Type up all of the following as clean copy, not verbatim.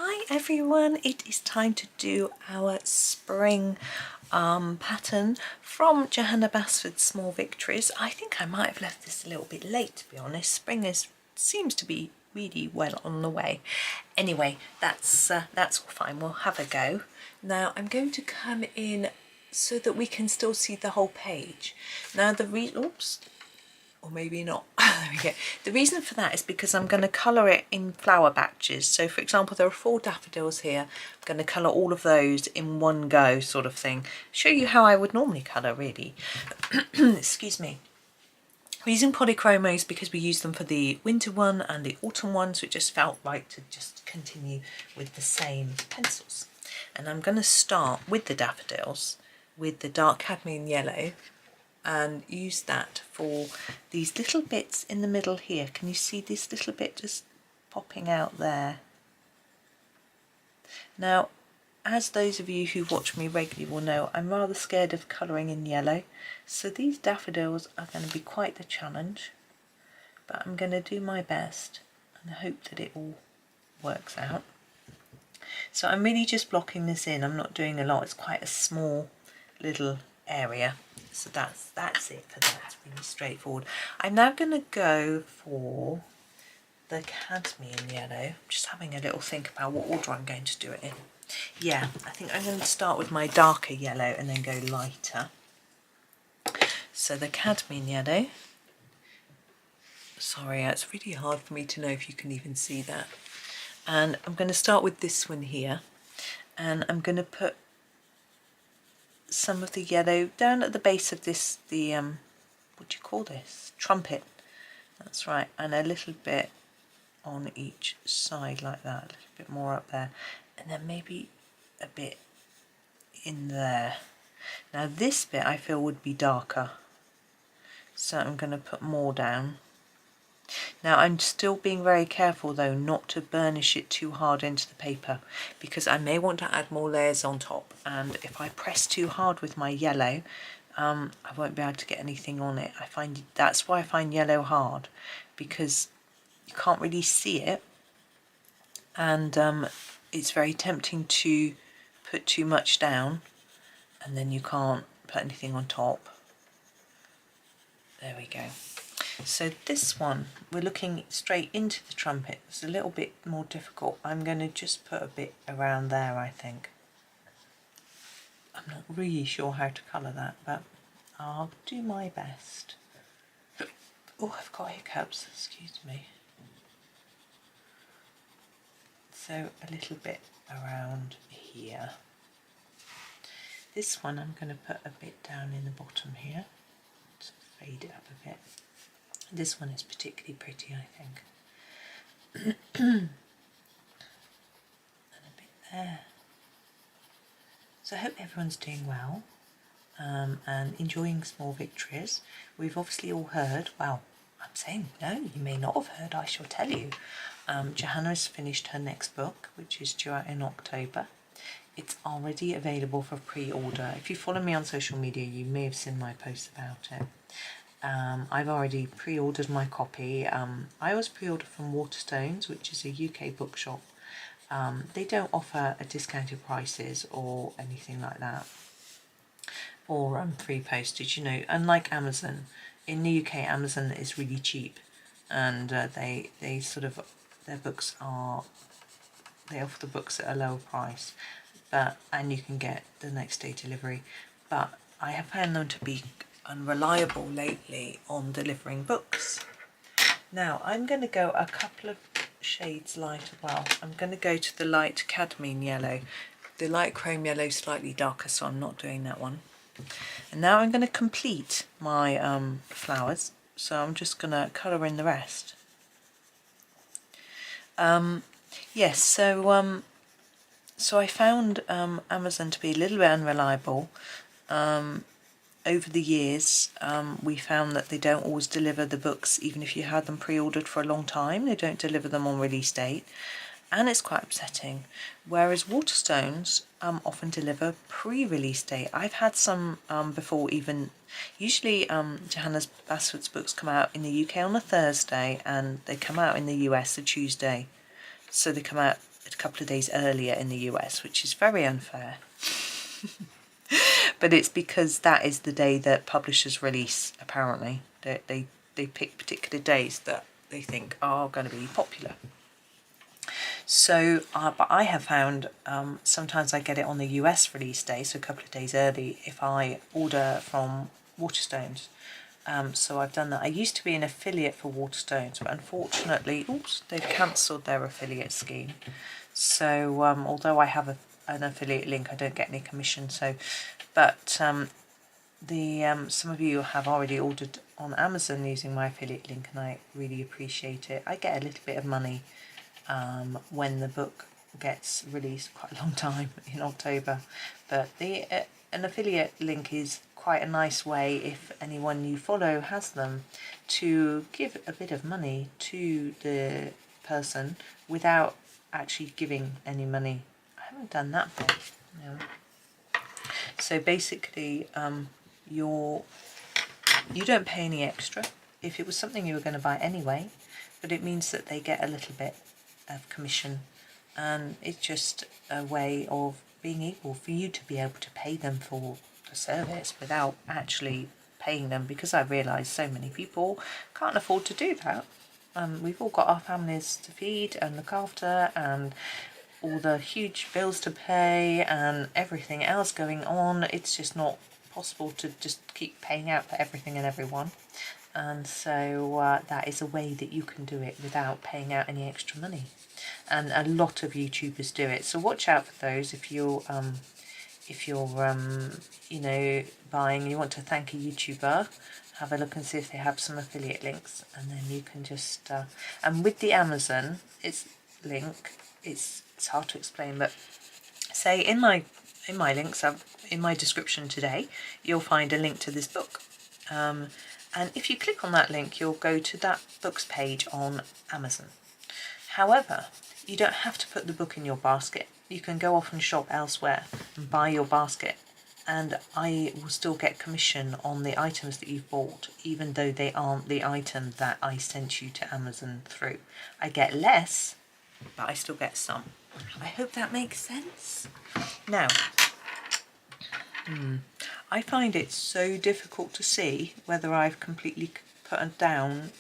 Hi everyone, it is time to do our spring pattern from Johanna Basford's Small Victories. I think I might have left this a little bit late, to be honest. Spring seems to be really well on the way. Anyway, that's all fine, we'll have a go. Now I'm going to come in so that we can still see the whole page. Now oops, or maybe not. There we go. The reason for that is because I'm going to colour it in flower batches. So for example, there are 4 daffodils here. I'm going to colour all of those in one go, sort of thing. Show you how I would normally colour, really. Excuse me. We're using Polychromos because we use them for the winter one and the autumn one, so it just felt right to just continue with the same pencils. And I'm going to start with the daffodils with the dark cadmium yellow and use that for these little bits in the middle here. Can you see this little bit just popping out there? Now, as those of you who watch me regularly will know, I'm rather scared of colouring in yellow, so these daffodils are going to be quite the challenge, but I'm going to do my best and hope that it all works out. So I'm really just blocking this in. I'm not doing a lot. It's quite a small little area. So that's it for that. It's really straightforward. I'm now going to go for the cadmium yellow. I'm just having a little think about what order I'm going to do it in. Yeah, I think I'm going to start with my darker yellow and then go lighter. So the cadmium yellow. Sorry, it's really hard for me to know if you can even see that. And I'm going to start with this one here. And I'm going to put some of the yellow down at the base of this, what do you call this? Trumpet. That's right. And a little bit on each side like that. A little bit more up there. And then maybe a bit in there. Now this bit I feel would be darker. So I'm going to put more down. Now I'm still being very careful though not to burnish it too hard into the paper, because I may want to add more layers on top, and if I press too hard with my yellow I won't be able to get anything on it. That's why I find yellow hard, because you can't really see it, and it's very tempting to put too much down and then you can't put anything on top. There we go. So this one, we're looking straight into the trumpet. It's a little bit more difficult. I'm going to just put a bit around there, I think. I'm not really sure how to colour that, but I'll do my best. Oh, I've got hiccups, excuse me. So a little bit around here. This one I'm going to put a bit down in the bottom here. Just fade it up a bit. This one is particularly pretty, I think. And a bit there. So I hope everyone's doing well and enjoying Small Victories. We've obviously all heard, well, I'm saying no, you may not have heard, I shall tell you. Johanna has finished her next book, which is due out in October. It's already available for pre-order. If you follow me on social media, you may have seen my posts about it. I've already pre-ordered my copy. I always pre-order from Waterstones, which is a UK bookshop. They don't offer a discounted prices or anything like that, or free postage, you know, unlike Amazon. In the UK, Amazon is really cheap, and they sort of, their books are, they offer the books at a lower price, and you can get the next day delivery. But I have found them to be unreliable lately on delivering books. Now I'm going to go a couple of shades lighter. Well, I'm going to go to the light cadmium yellow. The light chrome yellow is slightly darker, so I'm not doing that one. And now I'm going to complete my flowers, so I'm just going to colour in the rest. Yes, so I found Amazon to be a little bit unreliable. Over the years, we found that they don't always deliver the books, even if you had them pre-ordered for a long time. They don't deliver them on release date, and it's quite upsetting. Whereas Waterstones often deliver pre-release date. I've had some before even. Usually Johanna Basford's books come out in the UK on a Thursday, and they come out in the US a Tuesday. So they come out a couple of days earlier in the US, which is very unfair. But it's because that is the day that publishers release, apparently. They pick particular days that they think are going to be popular. So, but I have found sometimes I get it on the US release day, so a couple of days early, if I order from Waterstones. So I've done that. I used to be an affiliate for Waterstones, but unfortunately, oops, they've cancelled their affiliate scheme. So although I have an affiliate link, I don't get any commission. So, but some of you have already ordered on Amazon using my affiliate link, and I really appreciate it. I get a little bit of money when the book gets released, quite a long time in October, but an affiliate link is quite a nice way, if anyone you follow has them, to give a bit of money to the person without actually giving any money. I haven't done that bit. No. So basically you don't pay any extra if it was something you were going to buy anyway, but it means that they get a little bit of commission, and it's just a way of being able for you to be able to pay them for the service without actually paying them, because I realise so many people can't afford to do that. We've all got our families to feed and look after, and all the huge bills to pay and everything else going on. It's just not possible to just keep paying out for everything and everyone. And so that is a way that you can do it without paying out any extra money. And a lot of YouTubers do it. So watch out for those if you're you know, buying and you want to thank a YouTuber. Have a look and see if they have some affiliate links, and then you can just and with the Amazon link, it's hard to explain, but say in my links, in my description today, you'll find a link to this book, and if you click on that link, you'll go to that book's page on Amazon. However, you don't have to put the book in your basket. You can go off and shop elsewhere and buy your basket, and I will still get commission on the items that you've bought, even though they aren't the item that I sent you to Amazon through. I get less, but I still get some. I hope that makes sense. Now, I find it so difficult to see whether I've completely put down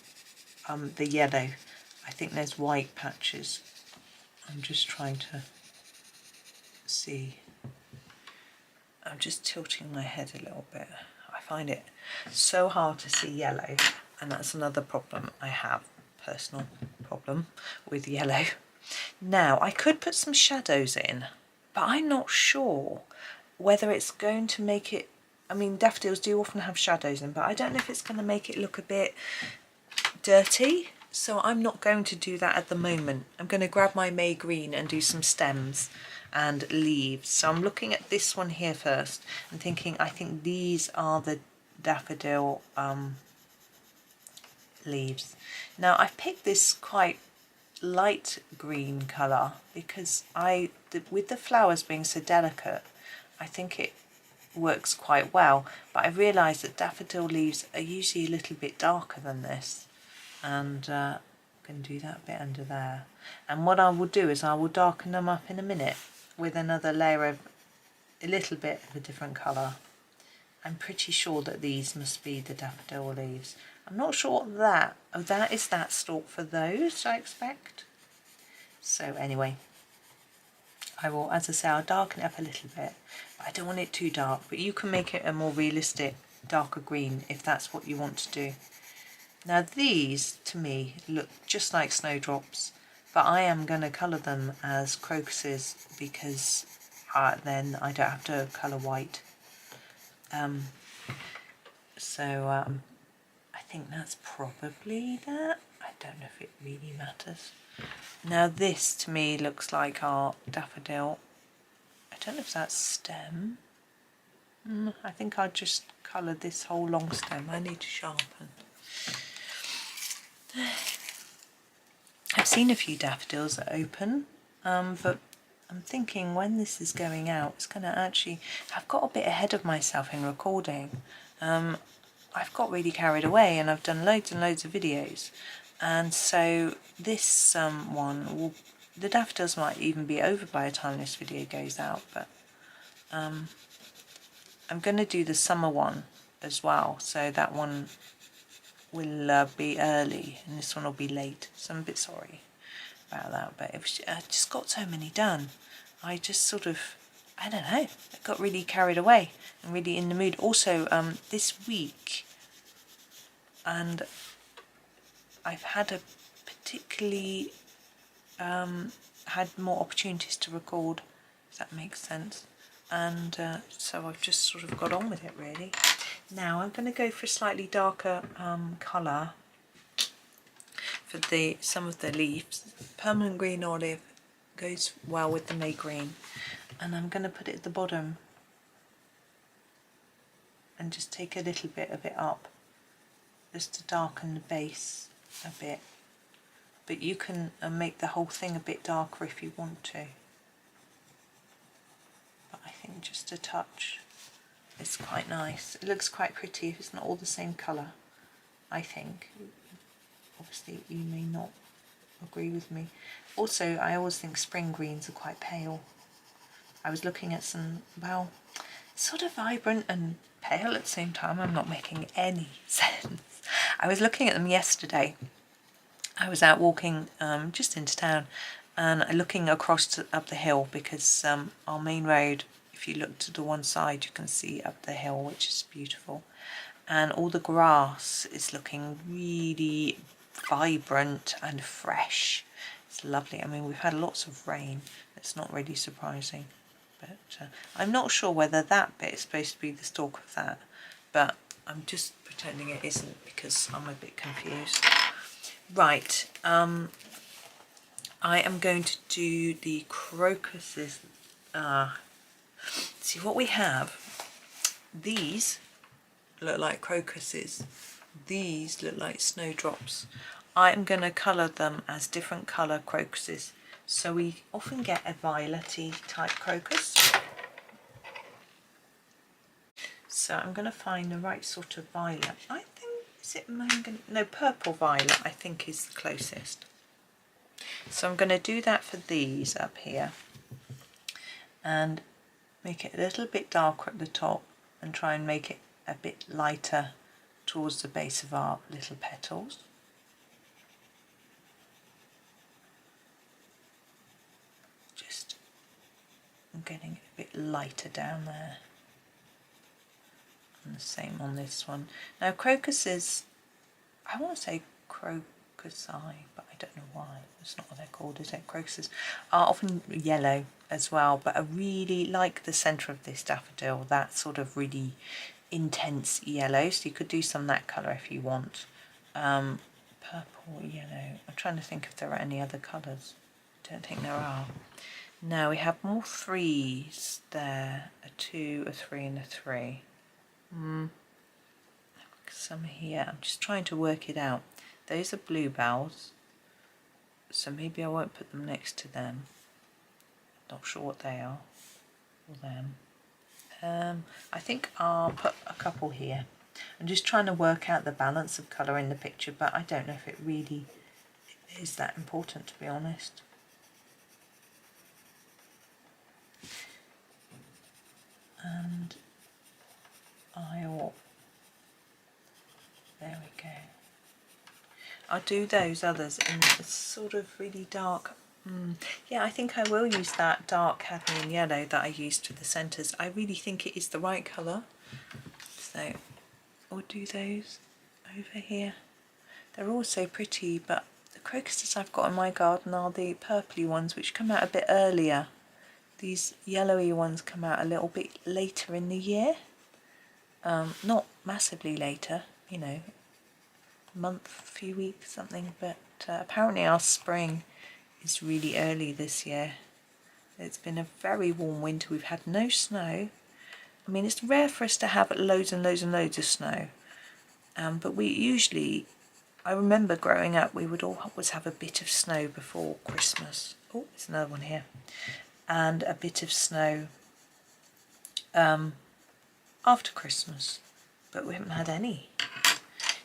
the yellow. I think there's white patches. I'm just trying to see. I'm just tilting my head a little bit. I find it so hard to see yellow, and that's another problem I have, personal problem with yellow. Now, I could put some shadows in, but I'm not sure whether it's going to make it, I mean, daffodils do often have shadows in, but I don't know if it's going to make it look a bit dirty. So I'm not going to do that at the moment. I'm going to grab my May Green and do some stems and leaves. So I'm looking at this one here first and thinking, I think these are the daffodil leaves. Now I've picked this quite light green colour because with the flowers being so delicate, I think it works quite well, but I realise that daffodil leaves are usually a little bit darker than this, and I'm going to do that bit under there. And what I will do is I will darken them up in a minute with another layer of a little bit of a different colour. I'm pretty sure that these must be the daffodil leaves. I'm not sure what that, oh, that is that stalk for those, I expect. So anyway, I will, as I say, I'll darken it up a little bit, but I don't want it too dark, but you can make it a more realistic darker green if that's what you want to do. Now these, to me, look just like snowdrops, but I am going to colour them as crocuses because then I don't have to colour white. I think that's probably that. I don't know if it really matters. Now this to me looks like our daffodil. I don't know if that's stem. I think I'll just colour this whole long stem. I need to sharpen. I've seen a few daffodils that open, but I'm thinking when this is going out, it's going to actually, I've got a bit ahead of myself in recording. I've got really carried away and I've done loads and loads of videos, and so this one will the daffodils might even be over by the time this video goes out, but I'm going to do the summer one as well, so that one will be early and this one will be late, so I'm a bit sorry about that, but I just got so many done. I just sort of, I don't know, I got really carried away and really in the mood. Also this week, and I've had a particularly had more opportunities to record, if that makes sense, and so I've just sort of got on with it really. Now I'm going to go for a slightly darker colour for some of the leaves. Permanent green olive goes well with the May green, and I'm going to put it at the bottom and just take a little bit of it up just to darken the base a bit, but you can make the whole thing a bit darker if you want to, but I think just a touch is quite nice. It looks quite pretty if it's not all the same colour, I think. Obviously you may not agree with me. Also, I always think spring greens are quite pale. I was looking at some, well, sort of vibrant and pale at the same time. I'm not making any sense. I was looking at them yesterday. I was out walking just into town and looking across up the hill, because our main road, if you look to the one side, you can see up the hill, which is beautiful. And all the grass is looking really vibrant and fresh. It's lovely. I mean, we've had lots of rain. It's not really surprising, but I'm not sure whether that bit is supposed to be the stalk of that, but I'm just pretending it isn't because I'm a bit confused. Right, I am going to do the crocuses. See what we have. These look like crocuses. These look like snowdrops. I am going to colour them as different colour crocuses. So we often get a violet-y type crocus. So I'm going to find the right sort of violet. I think, is it magenta? No, purple violet I think is the closest. So I'm going to do that for these up here and make it a little bit darker at the top and try and make it a bit lighter towards the base of our little petals. Just getting it a bit lighter down there. And the same on this one. Now crocuses, I want to say crocusi, but I don't know why. That's not what they're called, is it? Crocuses are often yellow as well, but I really like the centre of this daffodil, that sort of really intense yellow, so you could do some that colour if you want. Purple, yellow. I'm trying to think if there are any other colours. I don't think there are. Now we have more threes there, a 2, a 3 and a 3. Some here. I'm just trying to work it out. Those are bluebells, so maybe I won't put them next to them. Not sure what they are, or them. I think I'll put a couple here. I'm just trying to work out the balance of colour in the picture, but I don't know if it really is that important, to be honest. And there we go. I'll do those others in a sort of really dark. Yeah, I think I will use that dark cadmium yellow that I used for the centres. I really think it is the right colour. So I'll do those over here. They're all so pretty, but the crocuses I've got in my garden are the purpley ones, which come out a bit earlier. These yellowy ones come out a little bit later in the year. Not massively later, you know, a month, few weeks, something, but apparently our spring is really early this year. It's been a very warm winter. We've had no snow. I mean, it's rare for us to have loads and loads and loads of snow, but we usually, I remember growing up, we would always have a bit of snow before Christmas. Oh, there's another one here. And a bit of snow after Christmas, but we haven't had any.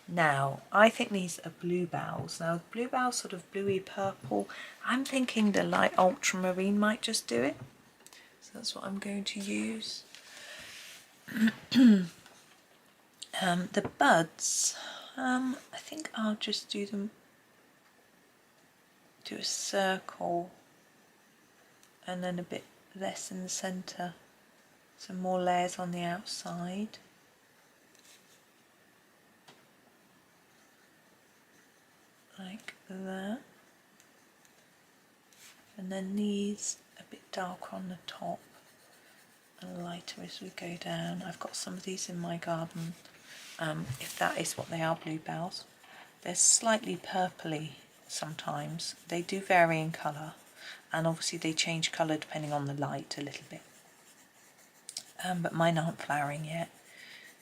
Now, I think these are bluebells. Now, bluebell's sort of bluey purple. I'm thinking the light ultramarine might just do it. So that's what I'm going to use. The buds, I think I'll just do a circle and then a bit less in the centre. Some more layers on the outside. Like that. And then these a bit darker on the top and lighter as we go down. I've got some of these in my garden, if that is what they are, bluebells. They're slightly purpley sometimes. They do vary in colour, and obviously they change colour depending on the light a little bit. But mine aren't flowering yet.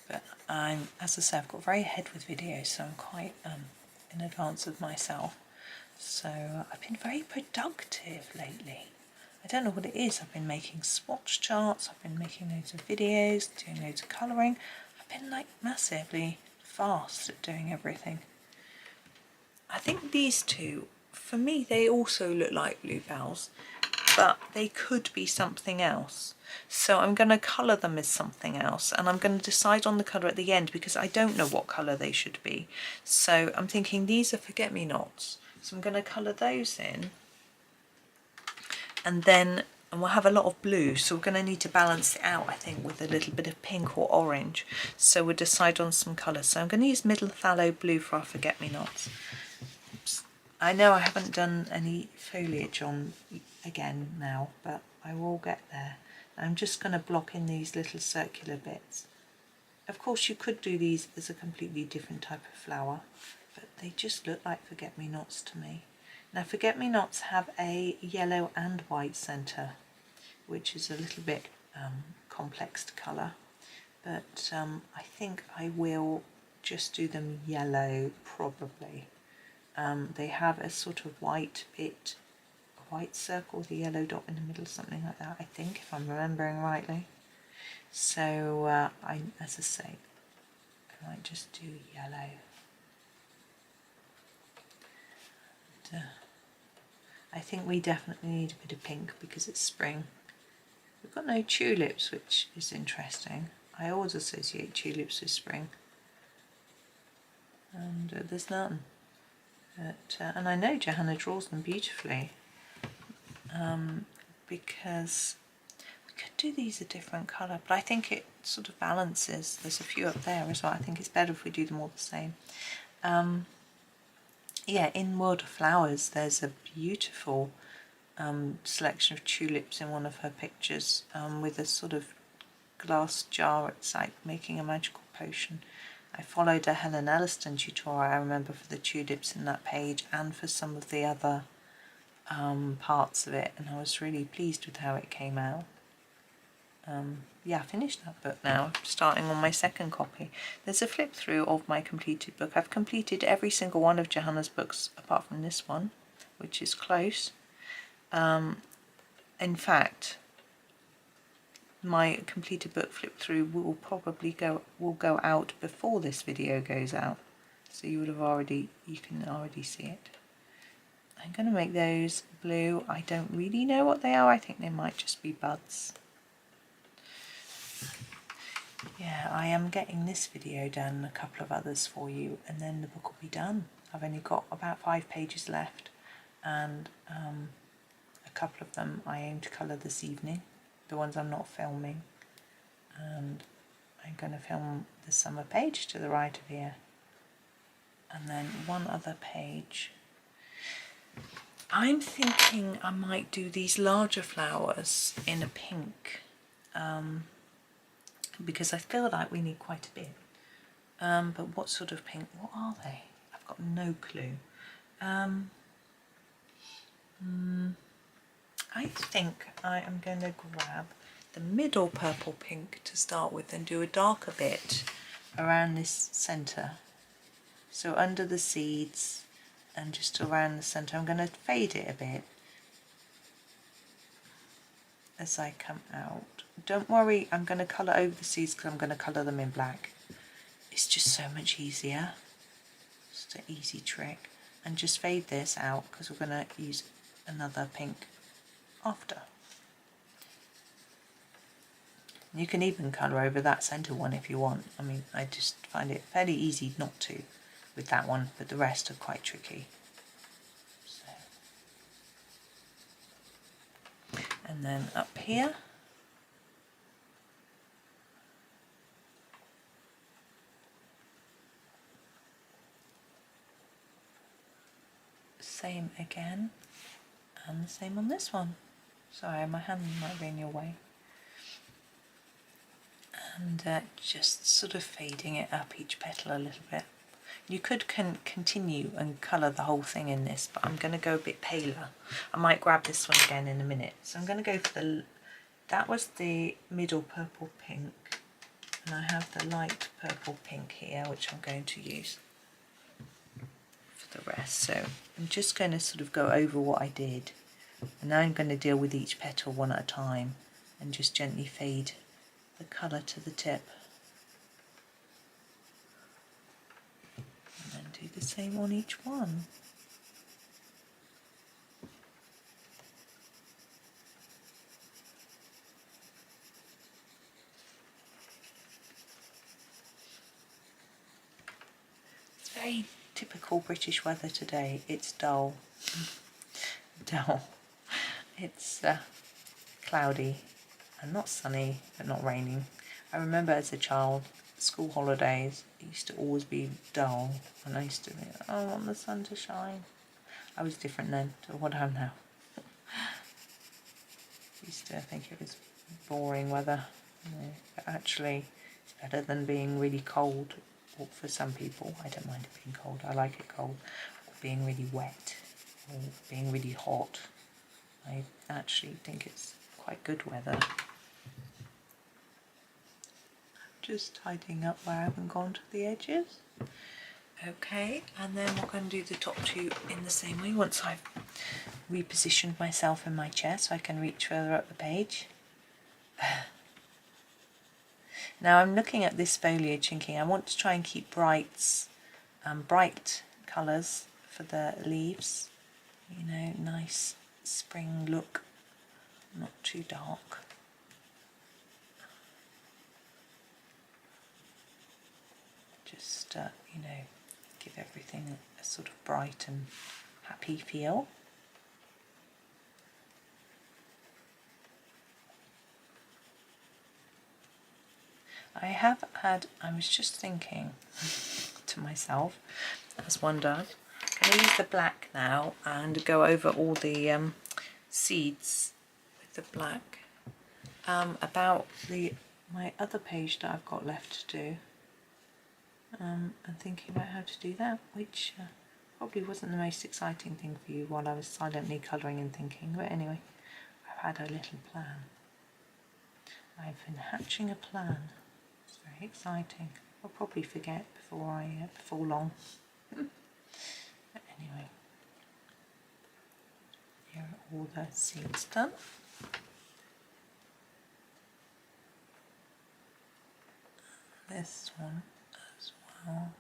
But as I say, I've got very ahead with videos, so I'm quite in advance of myself. So I've been very productive lately. I don't know what it is. I've been making swatch charts, I've been making loads of videos, doing loads of colouring. I've been like massively fast at doing everything. I think these two, for me, they also look like bluebells, but they could be something else. So I'm going to colour them as something else, and I'm going to decide on the colour at the end because I don't know what colour they should be. So I'm thinking these are forget-me-nots. So I'm going to colour those in, and we'll have a lot of blue, so we're going to need to balance it out, I think, with a little bit of pink or orange. So we'll decide on some colours. So I'm going to use middle phthalo blue for our forget-me-nots. I know I haven't done any foliage on again now, but I will get there. I'm just going to block in these little circular bits. Of course, you could do these as a completely different type of flower, but they just look like forget-me-nots to me. Now, forget-me-nots have a yellow and white centre, which is a little bit complex to colour, but I think I will just do them yellow probably. They have a sort of white bit, a white circle with a yellow dot in the middle, something like that, I think, if I'm remembering rightly. So, as I say, I might just do yellow. And, I think we definitely need a bit of pink because it's spring. We've got no tulips, which is interesting. I always associate tulips with spring. And there's none. But, and I know Johanna draws them beautifully, because we could do these a different colour, but I think it sort of balances. There's a few up there as well. I think it's better if we do them all the same. Yeah, in World of Flowers there's a beautiful selection of tulips in one of her pictures, with a sort of glass jar. It's like making a magical potion. I followed a Helen Elliston tutorial, I remember, for the tulips in that page and for some of the other parts of it, and I was really pleased with how it came out. Yeah, I finished that book now, starting on my second copy. There's a flip through of my completed book. I've completed every single one of Johanna's books apart from this one, which is close. In fact, my completed book flip through will probably go out before this video goes out, so you can already see it. I'm going to make those blue. I don't really know what they are. I think they might just be buds. Yeah, I am getting this video done and a couple of others for you, and then the book will be done. I've only got about 5 pages left, and a couple of them I aim to colour this evening, the ones I'm not filming, and I'm going to film the summer page to the right of here, and then one other page. I'm thinking I might do these larger flowers in a pink, because I feel like we need quite a bit. But what sort of pink? What are they? I've got no clue. I think I am going to grab the middle purple pink to start with and do a darker bit around this centre. So under the seeds and just around the centre. I'm going to fade it a bit as I come out. Don't worry, I'm going to colour over the seeds because I'm going to colour them in black. It's just so much easier. It's an easy trick. And just fade this out because we're going to use another pink after. You can even colour over that centre one if you want. I mean, I just find it fairly easy not to with that one, but the rest are quite tricky. So. And then up here, same again, and the same on this one. Sorry, my hand might be in your way. And just sort of fading it up each petal a little bit. You could continue and colour the whole thing in this, but I'm going to go a bit paler. I might grab this one again in a minute. So I'm going to go for the, that was the middle purple pink, and I have the light purple pink here, which I'm going to use for the rest. So I'm just going to sort of go over what I did, and now I'm going to deal with each petal one at a time and just gently fade the colour to the tip, and then do the same on each one. It's very typical British weather today. It's dull. Dull. It's cloudy and not sunny, but not raining. I remember as a child, school holidays used to always be dull, and I used to think, oh, I want the sun to shine. I was different then to what I am now. Used to think it was boring weather, but actually it's better than being really cold. Or for some people, I don't mind it being cold, I like it cold, or being really wet, or being really hot. I actually think it's quite good weather. Just tidying up where I haven't gone to the edges. Okay, and then we're going to do the top two in the same way once I've repositioned myself in my chair so I can reach further up the page. Now I'm looking at this foliage thinking I want to try and keep bright colours for the leaves, you know, nice spring look, not too dark. Just, you know, give everything a sort of bright and happy feel. I was just thinking to myself, as one does, I'm going to use the black now and go over all the seeds with the black. About my other page that I've got left to do. And thinking about how to do that, which probably wasn't the most exciting thing for you while I was silently colouring and thinking, but anyway, I've had a little plan. I've been hatching a plan. It's very exciting. I'll probably forget before long. But anyway, here are all the seeds done. This one as well.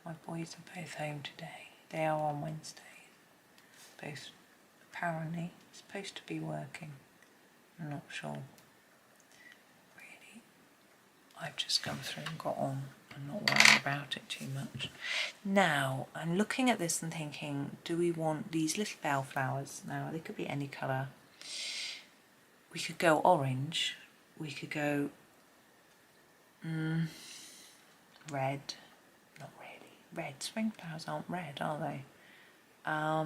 My boys are both home today. They are on Wednesday. Both apparently supposed to be working. I'm not sure. Really. I've just come through and got on. I'm not worrying about it too much. Now, I'm looking at this and thinking, do we want these little bellflowers? Now, they could be any colour. We could go orange. We could go red. Not really. Red. Spring flowers aren't red, are they? I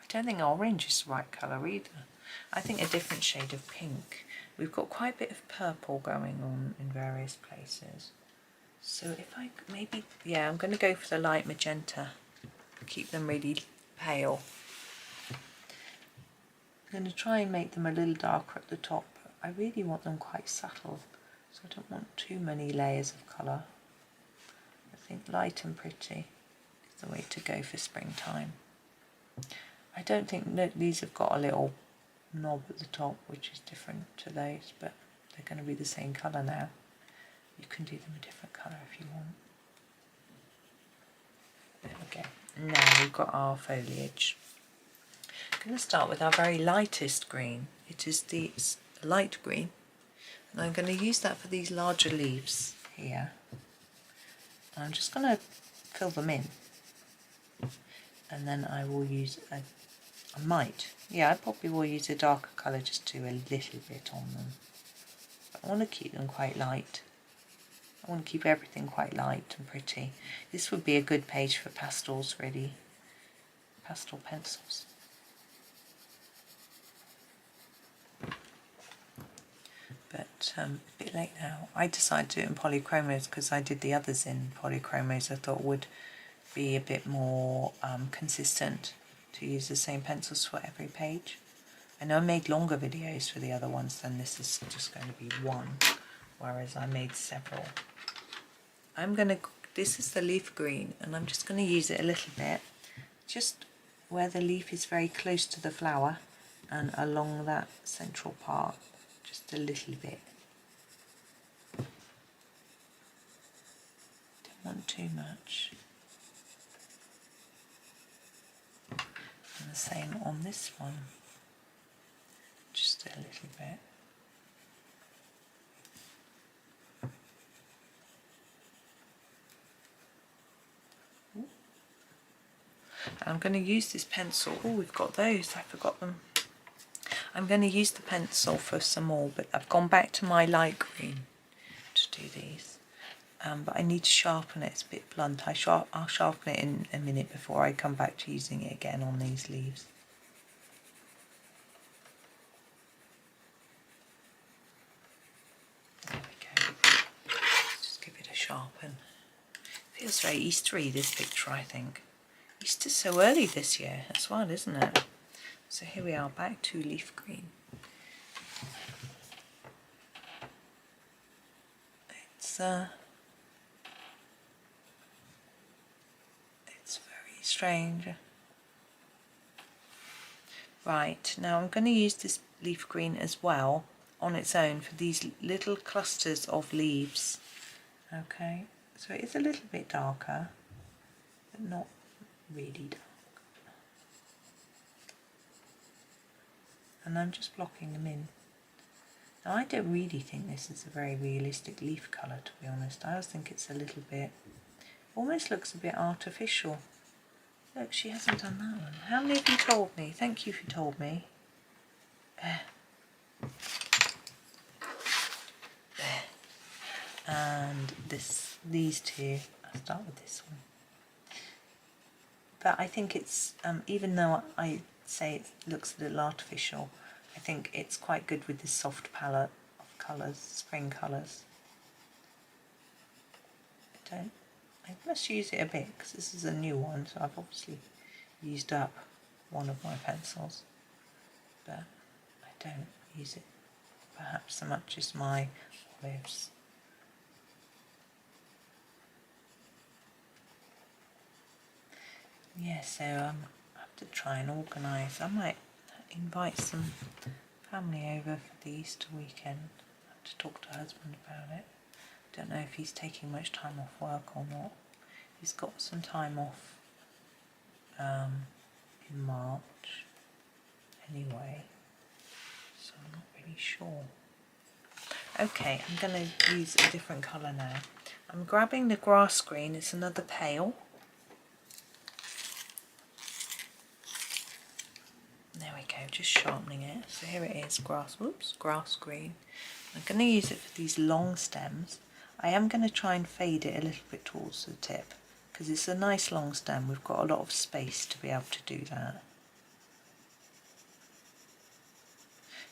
don't think orange is the right colour either. I think a different shade of pink. We've got quite a bit of purple going on in various places. So if I maybe, yeah, I'm going to go for the light magenta. Keep them really pale. I'm going to try and make them a little darker at the top. But I really want them quite subtle, so I don't want too many layers of colour. I think light and pretty is the way to go for springtime. I don't think these have got a little knob at the top, which is different to those, but they're going to be the same colour now. You can do them a different colour if you want. There we go. Now we've got our foliage. I'm going to start with our very lightest green. It is the light green, and I'm going to use that for these larger leaves here. I'm just going to fill them in, and then I will use I probably will use a darker colour, just do a little bit on them. But I want to keep them quite light. I want to keep everything quite light and pretty. This would be a good page for pastels, really. Pastel pencils. But a bit late now. I decided to do it in Polychromos because I did the others in Polychromos. I thought would be a bit more consistent to use the same pencils for every page. I know I made longer videos for the other ones than this is just going to be one, whereas I made several. This is the leaf green, and I'm just going to use it a little bit, just where the leaf is very close to the flower and along that central part, just a little bit. Don't want too much. And the same on this one, just a little bit. I'm going to use this pencil. Oh, we've got those, I forgot them. I'm going to use the pencil for some more, but I've gone back to my light green to do these. But I need to sharpen it, it's a bit blunt. I'll sharpen it in a minute before I come back to using it again on these leaves. There we go. Let's just give it a sharpen. Feels very Eastery, this picture, I think. Easter's so early this year as well, isn't it? So here we are, back to leaf green. It's very strange. Right, now I'm going to use this leaf green as well on its own for these little clusters of leaves. Okay, so it is a little bit darker, but not really dark. And I'm just blocking them in. Now I don't really think this is a very realistic leaf colour, to be honest. I always think it's a little bit, almost looks a bit artificial. Look, she hasn't done that one. How many of you told me? Thank you if you told me. There. There. And these two, I'll start with this one. But I think it's, even though I say it looks a little artificial, I think it's quite good with this soft palette of colours, spring colours. I must use it a bit because this is a new one, so I've obviously used up one of my pencils, but I don't use it perhaps so much as my olives. Yeah, so I have to try and organise. I might invite some family over for the Easter weekend. I have to talk to husband about it. Don't know if he's taking much time off work or not. He's got some time off in March anyway, so I'm not really sure. Okay, I'm going to use a different colour now. I'm grabbing the grass green, it's another pale. There we go, just sharpening it. So here it is, grass green. I'm going to use it for these long stems. I am going to try and fade it a little bit towards the tip because it's a nice long stem. We've got a lot of space to be able to do that.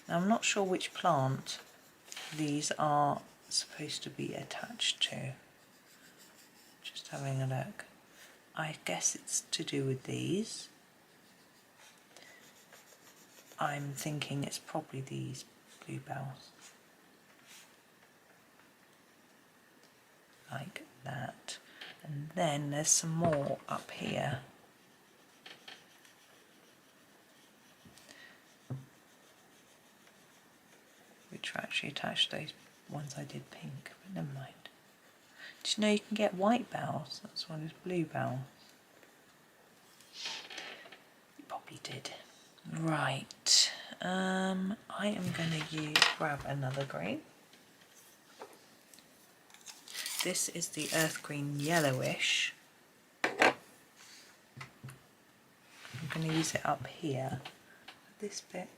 Now I'm not sure which plant these are supposed to be attached to. Just having a look. I guess it's to do with these. I'm thinking it's probably these bluebells. Like that. And then there's some more up here. which are actually attached to those ones I did pink, but never mind. Did you know you can get white bells as well as blue bells? You probably did. Right, I am going to grab another green. This is the earth green yellowish. I'm going to use it up here, this bit.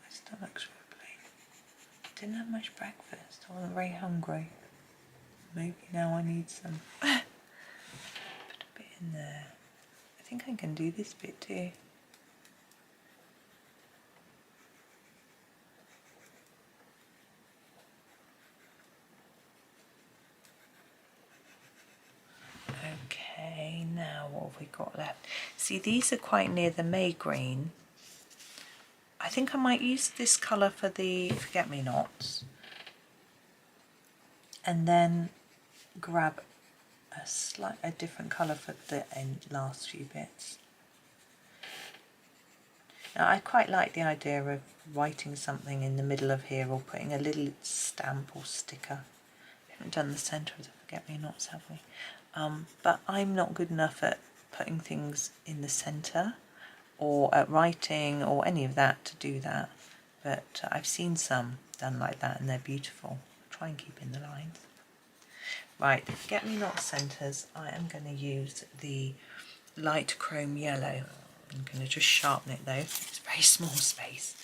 My stomach's rumbling. I didn't have much breakfast, I wasn't very hungry. Maybe now I need some. Put a bit in there. I think I can do this bit too. Okay, now what have we got left? See, these are quite near the May green. I think I might use this colour for the forget-me-nots. And then grab a different colour for the last few bits. Now, I quite like the idea of writing something in the middle of here or putting a little stamp or sticker. We haven't done the centre of the forget-me-nots, have we? But I'm not good enough at putting things in the centre or at writing or any of that to do that. But I've seen some done like that and they're beautiful. I'll try and keep in the lines. Right, the forget-me-not centres, I am going to use the light chrome yellow. I'm going to just sharpen it though, it's a very small space.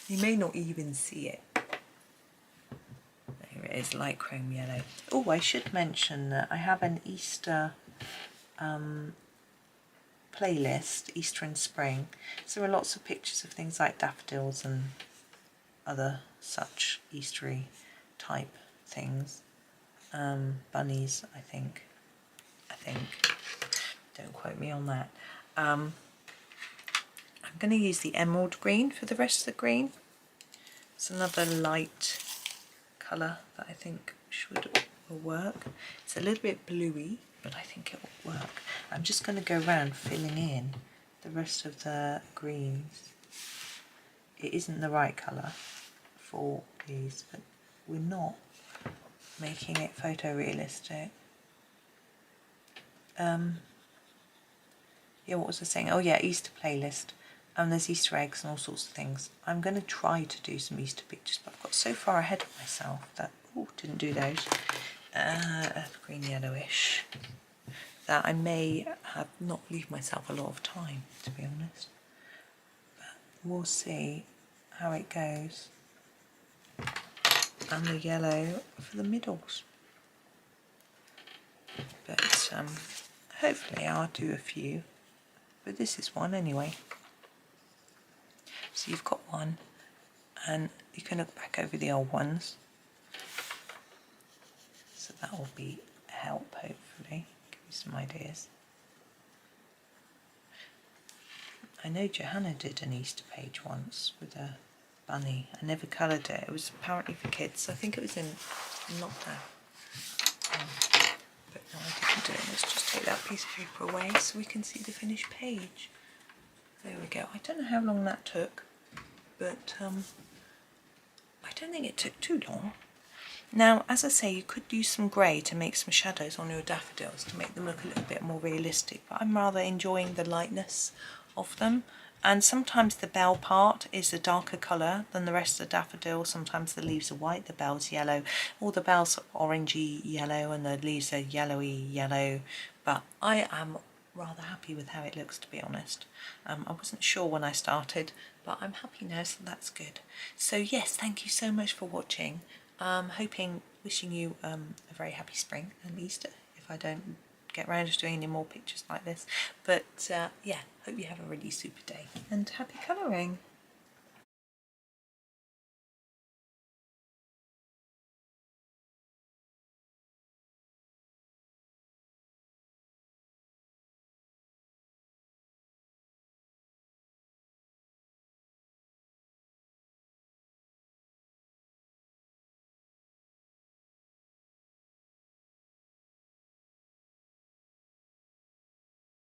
You may not even see it. There it is, light chrome yellow. Oh, I should mention that I have an Easter playlist, Easter and Spring. So there are lots of pictures of things like daffodils and other such Eastery type things. Bunnies, I think. Don't quote me on that. I'm going to use the emerald green for the rest of the green. It's another light colour that I think will work. It's a little bit bluey, but I think it will work. I'm just going to go around filling in the rest of the greens. It isn't the right colour for these, but we're not making it photorealistic. Yeah, what was I saying? Oh yeah, Easter playlist. There's Easter eggs and all sorts of things. I'm going to try to do some Easter pictures, but I've got so far ahead of myself that, didn't do those. Earth green yellowish. That I may have not leave myself a lot of time, to be honest. But we'll see how it goes. And the yellow for the middles. But hopefully I'll do a few. But this is one anyway. So you've got one, and you can look back over the old ones. So that will be a help, hopefully. Give you some ideas. I know Johanna did an Easter page once with a bunny. I never coloured it. It was apparently for kids. I think it was in lockdown. But no, I didn't do it. Let's just take that piece of paper away so we can see the finished page. There we go. I don't know how long that took, but I don't think it took too long. Now, as I say, you could use some grey to make some shadows on your daffodils to make them look a little bit more realistic, but I'm rather enjoying the lightness of them. And sometimes the bell part is a darker colour than the rest of the daffodil. Sometimes the leaves are white, the bell's yellow, or the bell's orangey yellow and the leaves are yellowy yellow. But I am rather happy with how it looks, to be honest. I wasn't sure when I started, but I'm happy now, so that's good. So yes, thank you so much for watching. Wishing you a very happy spring and Easter, if I don't get around to doing any more pictures like this. But yeah, hope you have a really super day and happy colouring.